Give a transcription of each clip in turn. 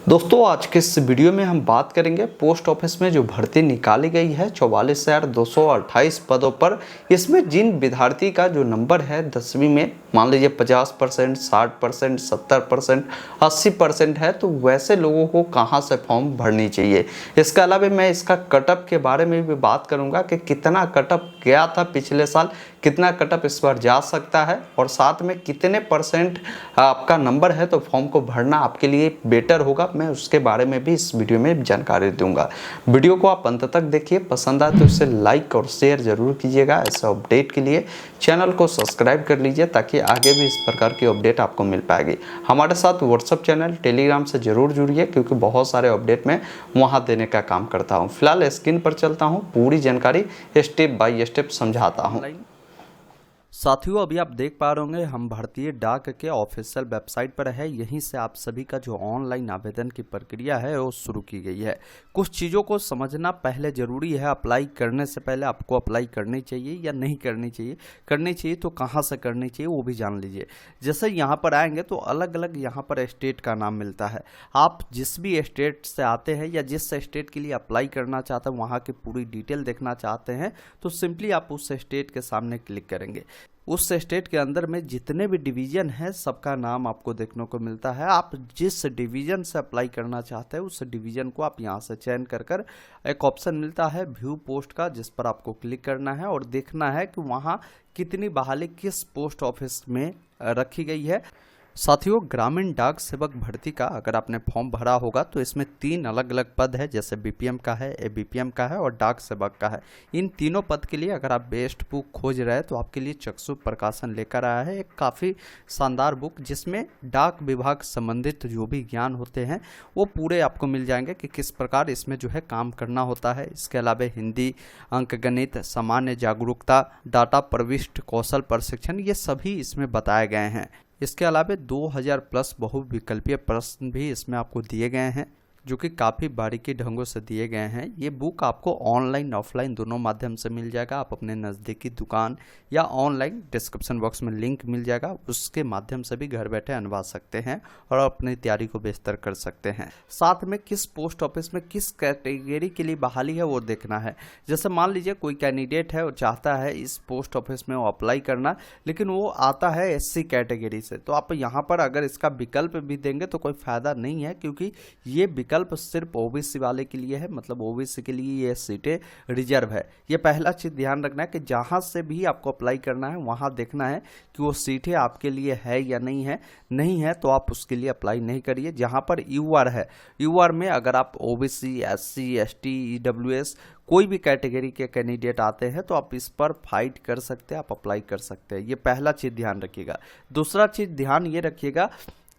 दोस्तों आज के इस वीडियो में हम बात करेंगे पोस्ट ऑफिस में जो भर्ती निकाली गई है 44,228 पदों पर। इसमें जिन विद्यार्थी का जो नंबर है 10वीं में मान लीजिए 50%, 60%, 70%, 80% है, तो वैसे लोगों को कहां से फॉर्म भरनी चाहिए। इसके अलावा मैं इसका कटअप के बारे में भी बात करूंगा कि कितना कटअप गया था पिछले साल, कितना कटअप इस बार जा सकता है और साथ में कितने % आपका नंबर है तो फॉर्म को भरना आपके लिए बेटर होगा। मैं उसके बारे में भी इस वीडियो में जानकारी दूंगा। वीडियो को आप अंत तक देखिए, पसंद आए तो इसे लाइक और शेयर जरूर कीजिएगा। ऐसे अपडेट के लिए चैनल को सब्सक्राइब कर लीजिए ताकि आगे भी इस प्रकार की अपडेट आपको मिल पाएगी। हमारे साथ व्हाट्सएप चैनल, टेलीग्राम से जरूर जुड़िए क्योंकि बहुत सारे अपडेट मैं वहाँ देने का काम करता हूँ। फिलहाल स्क्रीन पर चलता हूँ, पूरी जानकारी स्टेप बाय स्टेप समझाता हूँ। साथियों अभी आप देख पा रहे होंगे हम भारतीय डाक के ऑफिशियल वेबसाइट पर है। यहीं से आप सभी का जो ऑनलाइन आवेदन की प्रक्रिया है वो शुरू की गई है। कुछ चीज़ों को समझना पहले ज़रूरी है। अप्लाई करने से पहले आपको अप्लाई करनी चाहिए या नहीं करनी चाहिए, करनी चाहिए तो कहाँ से करनी चाहिए वो भी जान लीजिए। जैसे यहाँ पर आएंगे तो अलग अलग यहाँ पर स्टेट का नाम मिलता है। आप जिस भी स्टेट से आते हैं या जिस स्टेट के लिए अप्लाई करना चाहते हैं वहाँ की पूरी डिटेल देखना चाहते हैं तो सिंपली आप उस स्टेट के सामने क्लिक करेंगे। उस स्टेट के अंदर में जितने भी डिवीज़न हैं सबका नाम आपको देखने को मिलता है। आप जिस डिवीज़न से अप्लाई करना चाहते हैं उस डिवीज़न को आप यहां से चयन कर एक ऑप्शन मिलता है व्यू पोस्ट का, जिस पर आपको क्लिक करना है और देखना है कि वहां कितनी बहाली किस पोस्ट ऑफिस में रखी गई है। साथियों ग्रामीण डाक सेवक भर्ती का अगर आपने फॉर्म भरा होगा तो इसमें 3 अलग अलग पद है, जैसे बीपीएम का है, एबीपीएम का है और डाक सेवक का है। इन तीनों पद के लिए अगर आप बेस्ट बुक खोज रहे हैं तो आपके लिए चक्षु प्रकाशन लेकर आया है एक काफ़ी शानदार बुक, जिसमें डाक विभाग संबंधित जो भी ज्ञान होते हैं वो पूरे आपको मिल जाएंगे कि किस प्रकार इसमें जो है काम करना होता है। इसके अलावा हिंदी, अंकगणित, सामान्य जागरूकता, डाटा प्रविष्ट, कौशल प्रशिक्षण, ये सभी इसमें बताए गए हैं। इसके अलावा 2000 प्लस बहुविकल्पीय प्रश्न भी इसमें आपको दिए गए हैं जो कि काफ़ी बारीकी ढंगों से दिए गए हैं। ये बुक आपको ऑनलाइन ऑफलाइन दोनों माध्यम से मिल जाएगा। आप अपने नज़दीकी दुकान या ऑनलाइन डिस्क्रिप्शन बॉक्स में लिंक मिल जाएगा, उसके माध्यम से भी घर बैठे अनवा सकते हैं और अपनी तैयारी को बेहतर कर सकते हैं। साथ में किस पोस्ट ऑफिस में किस कैटेगरी के लिए बहाली है वो देखना है। जैसे मान लीजिए कोई कैंडिडेट है और चाहता है इस पोस्ट ऑफिस में वो अप्लाई करना, लेकिन वो आता है SC कैटेगरी से, तो आप यहाँ पर अगर इसका विकल्प भी देंगे तो कोई फ़ायदा नहीं है क्योंकि ये विकल्प सिर्फ ओबीसी वाले के लिए है। मतलब ओबीसी के लिए ये सीटें रिजर्व है। ये पहला चीज ध्यान रखना है कि जहां से भी आपको अप्लाई करना है वहां देखना है कि वो सीटें आपके लिए है या नहीं है। नहीं है तो आप उसके लिए अप्लाई नहीं करिए। जहां पर यूआर है, यूआर में अगर आप ओबीसी, SC, ST, EWS कोई भी कैटेगरी के कैंडिडेट आते हैं तो आप इस पर फाइट कर सकते हैं, आप अप्लाई कर सकते हैं। ये पहला चीज ध्यान रखिएगा। दूसरा चीज ध्यान ये रखिएगा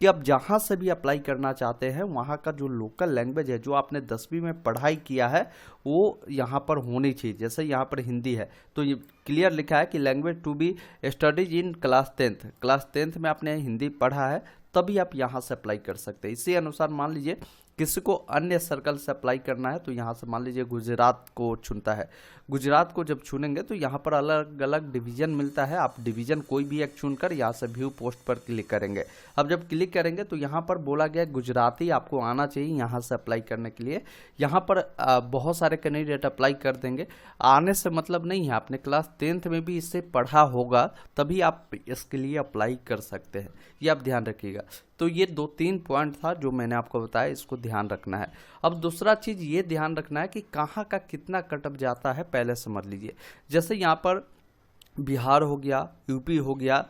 कि आप जहाँ से भी अप्लाई करना चाहते हैं वहाँ का जो लोकल लैंग्वेज है, जो आपने 10वीं में पढ़ाई किया है, वो यहाँ पर होनी चाहिए। जैसे यहाँ पर हिंदी है तो ये क्लियर लिखा है कि language to be studies in class 10th। Class 10th में आपने हिंदी पढ़ा है तभी आप यहाँ से अप्लाई कर सकते हैं। इसी अनुसार मान लीजिए किसी को अन्य सर्कल से अप्लाई करना है तो यहाँ से मान लीजिए गुजरात को चुनता है। गुजरात को जब चुनेंगे तो यहाँ पर अलग अलग डिवीज़न मिलता है। आप डिवीज़न कोई भी एक चुनकर यहाँ से व्यू पोस्ट पर क्लिक करेंगे। अब जब क्लिक करेंगे तो यहाँ पर बोला गया गुजराती आपको आना चाहिए यहाँ से अप्लाई करने के लिए। यहाँ पर बहुत सारे कैंडिडेट अप्लाई कर देंगे। आने से मतलब नहीं है, आपने क्लास 10th में भी इससे पढ़ा होगा तभी आप इसके लिए अप्लाई कर सकते हैं। ये आप ध्यान रखिएगा। तो ये 2-3 पॉइंट था जो मैंने आपको बताया, इसको ध्यान रखना है। अब दूसरा चीज़ ये ध्यान रखना है कि कहाँ का कितना कटअप जाता है पहले समझ लीजिए। जैसे यहाँ पर बिहार हो गया, यूपी हो गया,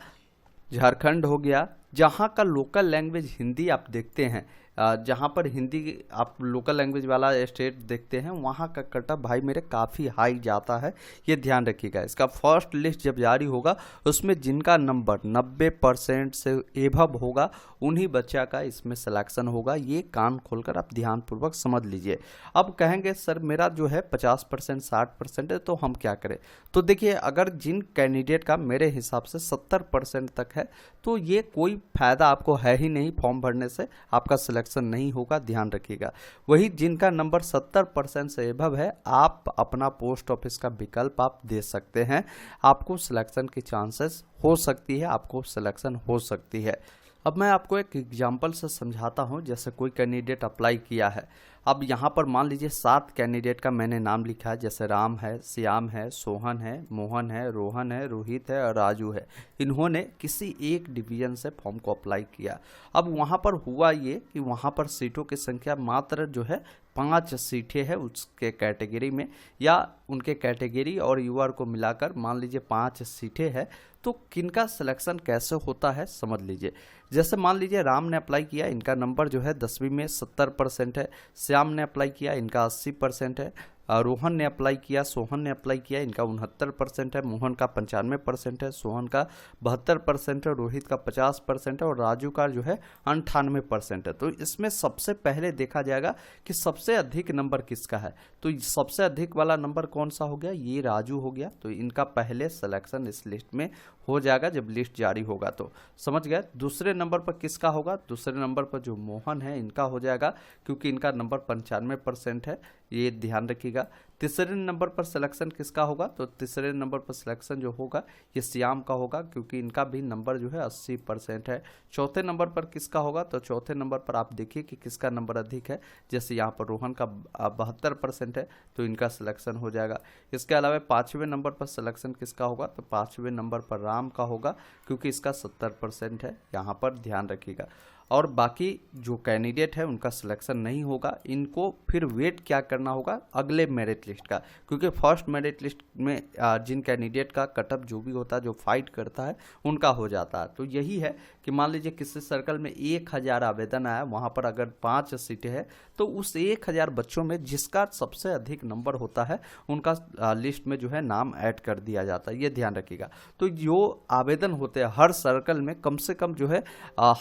झारखंड हो गया, जहाँ का लोकल लैंग्वेज हिंदी आप देखते हैं, जहाँ पर हिंदी आप लोकल लैंग्वेज वाला स्टेट देखते हैं वहाँ का कटअप भाई मेरे काफ़ी हाई जाता है। ये ध्यान रखिएगा। इसका फर्स्ट लिस्ट जब जारी होगा उसमें जिनका नंबर 90% से एभव होगा उन्हीं बच्चा का इसमें सिलेक्शन होगा। ये कान खोलकर आप ध्यानपूर्वक समझ लीजिए। अब कहेंगे सर मेरा जो है 50%, 60% है तो हम क्या करें। तो देखिए अगर जिन कैंडिडेट का मेरे हिसाब से 70% तक है तो ये कोई फ़ायदा आपको है ही नहीं, फॉर्म भरने से आपका सिलेक्शन नहीं होगा, ध्यान रखिएगा। वही जिनका नंबर 70% से एभव है आप अपना पोस्ट ऑफिस का विकल्प आप दे सकते हैं। आपको सिलेक्शन की चांसेस हो सकती है, आपको सिलेक्शन हो सकती है। अब मैं आपको एक एग्जाम्पल से समझाता हूँ। जैसे कोई कैंडिडेट अप्लाई किया है, अब यहाँ पर मान लीजिए 7 कैंडिडेट का मैंने नाम लिखा है, जैसे राम है, श्याम है, सोहन है, मोहन है, रोहन है, रोहित है और राजू है। इन्होंने किसी एक डिवीज़न से फॉर्म को अप्लाई किया। अब वहाँ पर हुआ ये कि वहाँ पर सीटों की संख्या मात्र जो है 5 सीटें हैं उसके कैटेगरी में, या उनके कैटेगरी और यूआर को मिलाकर मान लीजिए 5 सीटें हैं। तो किनका सिलेक्शन कैसे होता है समझ लीजिए। जैसे मान लीजिए राम ने अप्लाई किया, इनका नंबर जो है 10वीं में 70% है। श्याम ने अप्लाई किया, इनका 80% है। रोहन ने अप्लाई किया, सोहन ने अप्लाई किया, इनका 69% है। मोहन का 95% है, सोहन का 72% है, रोहित का 50% है और राजू का जो है 98% है। तो इसमें सबसे पहले देखा जाएगा कि सबसे अधिक नंबर किसका है। तो सबसे अधिक वाला नंबर कौन सा हो गया, ये राजू हो गया। तो इनका पहले सिलेक्शन इस लिस्ट में हो जाएगा जब लिस्ट जारी होगा। तो समझ गए। दूसरे नंबर पर किसका होगा, दूसरे नंबर पर जो मोहन है इनका हो जाएगा, क्योंकि इनका नंबर 95% है, ये ध्यान रखिएगा। तीसरे नंबर पर सिलेक्शन किसका होगा, तो तीसरे नंबर पर सिलेक्शन जो होगा ये श्याम का होगा, क्योंकि इनका भी नंबर जो है 80% है। चौथे नंबर पर किसका होगा, तो चौथे नंबर पर आप देखिए कि किसका नंबर अधिक है। जैसे यहाँ पर रोहन का 72% है, तो इनका सिलेक्शन हो जाएगा। इसके अलावा 5वें नंबर पर सिलेक्शन किसका होगा, तो 5वें नंबर पर राम का होगा, क्योंकि इसका 70% है, यहाँ पर ध्यान रखिएगा। और बाकी जो कैंडिडेट है उनका सिलेक्शन नहीं होगा। इनको फिर वेट क्या करना होगा, अगले मेरिट लिस्ट का, क्योंकि फर्स्ट मेरिट लिस्ट में जिन कैंडिडेट का कटअप जो भी होता है, जो फाइट करता है, उनका हो जाता है। तो यही है कि मान लीजिए किसी सर्कल में 1000 आवेदन आया, वहाँ पर अगर 5 सीटें हैं, तो उस 1000 बच्चों में जिसका सबसे अधिक नंबर होता है उनका लिस्ट में जो है नाम ऐड कर दिया जाता है, ये ध्यान रखिएगा। तो जो आवेदन होते हैं हर सर्कल में कम से कम जो है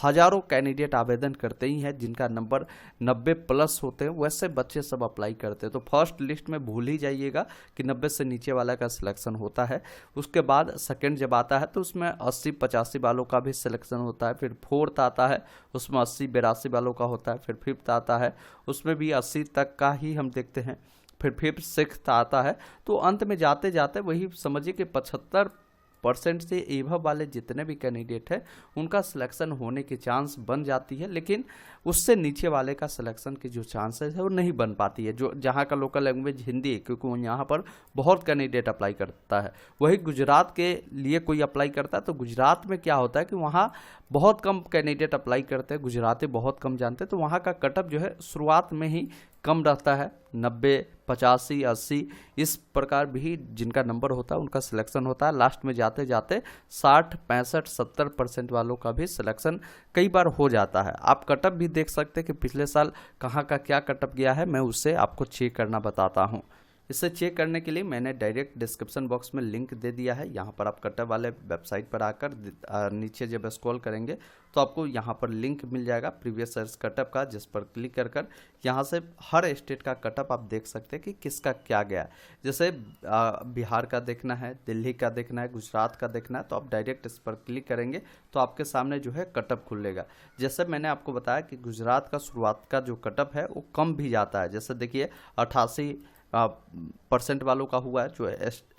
हजारों कैंडिडेट आवेदन करते ही हैं, जिनका नंबर 90+ होते हैं, वैसे बच्चे सब अप्लाई करते हैं। तो फर्स्ट लिस्ट में भूल ही जाइएगा कि 90 से नीचे वाला का सिलेक्शन होता है। उसके बाद सेकंड जब आता है तो उसमें 80-85 वालों का भी सिलेक्शन होता है। फिर फोर्थ आता है, उसमें 80-82 वालों का होता है। फिर फिफ्थ आता है, उसमें भी 80 तक का ही हम देखते हैं। फिर फिफ्थ सिक्स्थ आता है। तो अंत में जाते जाते वही समझिए कि 75% से एभव वाले जितने भी कैंडिडेट है उनका सिलेक्शन होने की चांस बन जाती है, लेकिन उससे नीचे वाले का सिलेक्शन की जो चांसेस है वो नहीं बन पाती है। जो जहाँ का लोकल लैंग्वेज हिंदी है, क्योंकि वो यहाँ पर बहुत कैंडिडेट अप्लाई करता है। वही गुजरात के लिए कोई अप्लाई करता है तो गुजरात में क्या होता है कि वहाँ बहुत कम कैंडिडेट अप्लाई करते हैं, गुजराती बहुत कम जानते हैं, तो वहाँ का कटअप जो है शुरुआत में ही कम रहता है, 90, 85, 80 इस प्रकार भी जिनका नंबर होता है उनका सिलेक्शन होता है। लास्ट में जाते जाते 60, 65, 70% वालों का भी सिलेक्शन कई बार हो जाता है। आप कटअप भी देख सकते हैं कि पिछले साल कहाँ का क्या कटअप गया है, मैं उससे आपको चेक करना बताता हूँ। इसे चेक करने के लिए मैंने डायरेक्ट डिस्क्रिप्शन बॉक्स में लिंक दे दिया है। यहाँ पर आप कटअप वाले वेबसाइट पर आकर नीचे जब स्क्रॉल करेंगे तो आपको यहाँ पर लिंक मिल जाएगा प्रीवियस ईयर्स कटअप का, जिस पर क्लिक कर यहाँ से हर स्टेट का कटअप आप देख सकते हैं कि किसका क्या गया है। जैसे बिहार का देखना है, दिल्ली का देखना है, गुजरात का देखना है, तो आप डायरेक्ट इस पर क्लिक करेंगे तो आपके सामने जो है कटअप खुलेगा। जैसे मैंने आपको बताया कि गुजरात का शुरुआत का जो कटअप है वो कम भी जाता है। जैसे देखिए 88% वालों का हुआ है, जो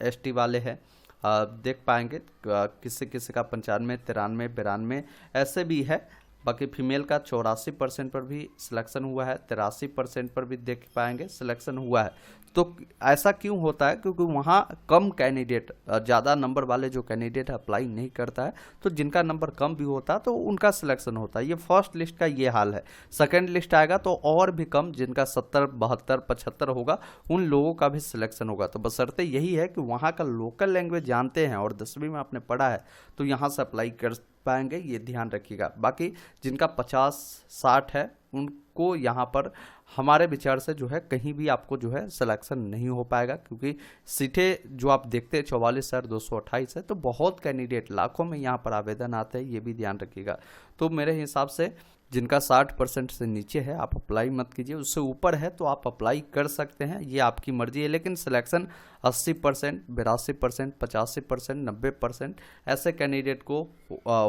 एसटी वाले हैं देख पाएंगे। किसी किसी का 95, 93, 92 ऐसे भी है। बाकी फीमेल का 84% पर भी सिलेक्शन हुआ है, 83% पर भी देख पाएंगे सिलेक्शन हुआ है। तो ऐसा क्यों होता है, क्योंकि वहाँ कम कैंडिडेट, ज़्यादा नंबर वाले जो कैंडिडेट अप्लाई नहीं करता है, तो जिनका नंबर कम भी होता है तो उनका सिलेक्शन होता है। ये फर्स्ट लिस्ट का ये हाल है। सेकंड लिस्ट आएगा तो और भी कम, जिनका 70, 72, 75 होगा उन लोगों का भी सिलेक्शन होगा। तो बशर्ते यही है कि वहाँ का लोकल लैंग्वेज जानते हैं और 10वीं में आपने पढ़ा है तो यहाँ से अप्लाई कर पाएंगे, ये ध्यान रखिएगा। बाकी जिनका 50-60 है उनको यहाँ पर हमारे विचार से जो है कहीं भी आपको जो है सिलेक्शन नहीं हो पाएगा, क्योंकि सीटें जो आप देखते हैं 44,228 है, तो बहुत कैंडिडेट लाखों में यहाँ पर आवेदन आते हैं, ये भी ध्यान रखिएगा। तो मेरे हिसाब से जिनका 60% से नीचे है आप अप्लाई मत कीजिए, उससे ऊपर है तो आप अप्लाई कर सकते हैं, ये आपकी मर्जी है। लेकिन सिलेक्शन 80%, 82%, 85%, 90% ऐसे कैंडिडेट को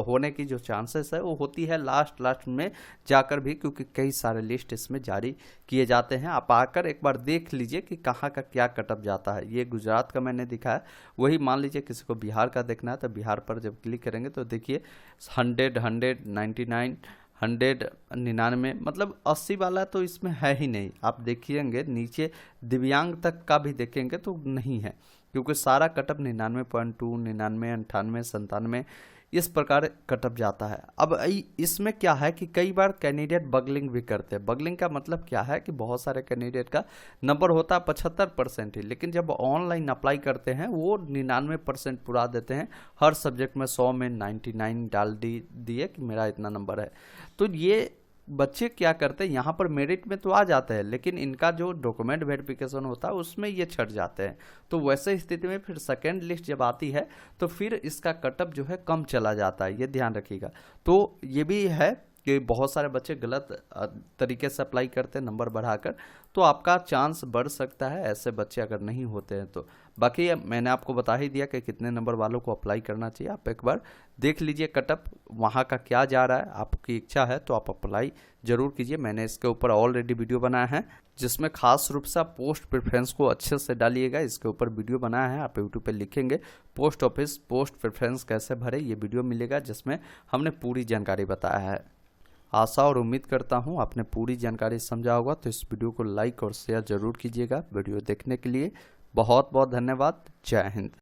होने की जो चांसेस है वो होती है लास्ट में जाकर भी, क्योंकि कई सारे लिस्ट इसमें जारी किए जाते हैं। आप आकर एक बार देख लीजिए कि कहाँ का क्या कटअप जाता है। ये गुजरात का मैंने दिखाया, वही मान लीजिए किसी को बिहार का देखना है तो बिहार पर जब क्लिक करेंगे तो देखिए 100, 99, 199, मतलब 80 वाला तो इसमें है ही नहीं। आप देखिएंगे नीचे दिव्यांग तक का भी देखेंगे तो नहीं है, क्योंकि सारा कटअप 99.2, 99, 98, 97 इस प्रकार कटअप जाता है। अब इसमें क्या है कि कई बार कैंडिडेट बगलिंग भी करते हैं। बगलिंग का मतलब क्या है कि बहुत सारे कैंडिडेट का नंबर होता है 75% ही, लेकिन जब ऑनलाइन अप्लाई करते हैं वो 99% पूरा देते हैं। हर सब्जेक्ट में 100 में 99 डाल दिए कि मेरा इतना नंबर है। तो ये बच्चे क्या करते हैं, यहाँ पर मेरिट में तो आ जाते हैं, लेकिन इनका जो डॉक्यूमेंट वेरिफिकेशन होता है उसमें ये छट जाते हैं। तो वैसे स्थिति में फिर सेकेंड लिस्ट जब आती है तो फिर इसका कटअप जो है कम चला जाता है, ये ध्यान रखिएगा। तो ये भी है कि बहुत सारे बच्चे गलत तरीके से अप्लाई करते हैं नंबर बढ़ाकर, तो आपका चांस बढ़ सकता है ऐसे बच्चे अगर नहीं होते हैं तो। बाकी मैंने आपको बता ही दिया कि कितने नंबर वालों को अप्लाई करना चाहिए। आप एक बार देख लीजिए कटअप वहाँ का क्या जा रहा है, आपकी इच्छा है तो आप अप्लाई जरूर कीजिए। मैंने इसके ऊपर ऑलरेडी वीडियो बनाया है जिसमें खास रूप से आप पोस्ट प्रेफरेंस को अच्छे से डालिएगा। इसके ऊपर वीडियो बनाया है, आप यूट्यूब पे लिखेंगे पोस्ट ऑफिस पोस्ट प्रेफरेंस कैसे भरे, ये वीडियो मिलेगा जिसमें हमने पूरी जानकारी बताया है। आशा और उम्मीद करता हूँ आपने पूरी जानकारी समझा होगा। तो इस वीडियो को लाइक और शेयर जरूर कीजिएगा। वीडियो देखने के लिए बहुत बहुत धन्यवाद। जय हिंद।